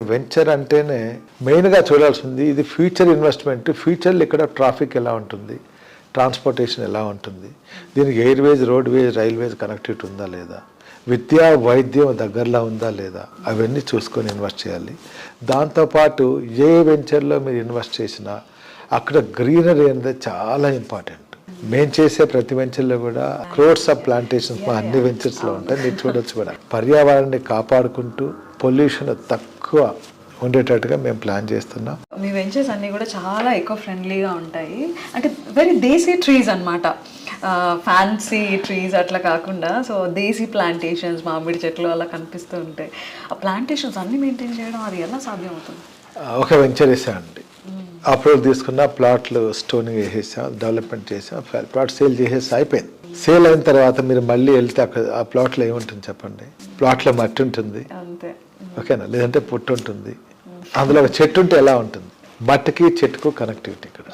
Venture అంటేనే మెయిన్గా చూడాల్సింది ఇది ఫ్యూచర్ ఇన్వెస్ట్మెంట్. ఫ్యూచర్లో ఇక్కడ ట్రాఫిక్ ఎలా ఉంటుంది, ట్రాన్స్పోర్టేషన్ ఎలా ఉంటుంది, దీనికి ఎయిర్వేజ్, రోడ్వేజ్, రైల్వేజ్ కనెక్టివిటీ ఉందా లేదా, విద్యా వైద్యం దగ్గరలో ఉందా లేదా, అవన్నీ చూసుకొని ఇన్వెస్ట్ చేయాలి. దాంతోపాటు ఏ వెంచర్లో మీరు ఇన్వెస్ట్ చేసినా అక్కడ గ్రీనరీ అనేది చాలా ఇంపార్టెంట్. మేము చేసే ప్రతి వెంచర్లో కూడా క్రోర్స్ ఆఫ్ ప్లాంటేషన్స్ మా అన్ని వెంచర్స్లో ఉంటాయి. మీరు చూడొచ్చు కూడా. పర్యావరణాన్ని కాపాడుకుంటూ పొల్యూషన్ తక్కువ ఉండేటట్టుగా మేము ప్లాన్ చేస్తున్నాం. మీ వెంచర్స్ అన్నీ కూడా చాలా ఎకో ఫ్రెండ్లీగా ఉంటాయి. అంటే వెరీ దేశీ ట్రీస్ అన్నమాట, ఫ్యాన్సీ ట్రీస్ అట్లా కాకుండా. సో దేశీ ప్లాంటేషన్స్, మామిడి చెట్లు అలా కనిపిస్తూ ఉంటాయి. ఆ ప్లాంటేషన్స్ అన్నీ మెయింటైన్ చేయడం అది ఎలా సాధ్యం అవుతుంది? ఒక వెంచర్ వేసామండి, అప్రూవల్ తీసుకున్న ప్లాట్లు స్టోనింగ్ వేసేసాం, డెవలప్మెంట్ చేసాం, ప్లాట్ సేల్ చేసేసి అయిపోయింది. సేల్ అయిన తర్వాత మీరు మళ్ళీ వెళ్తే అక్కడ ఆ ప్లాట్లో ఏముంటుంది చెప్పండి? ప్లాట్లో మట్టి ఉంటుంది, ఓకేనా, లేదంటే పుట్టు ఉంటుంది, అందులో ఒక చెట్టు ఉంటే ఎలా ఉంటుంది? మట్టికి చెట్టుకు కనెక్టివిటీ ఇక్కడ.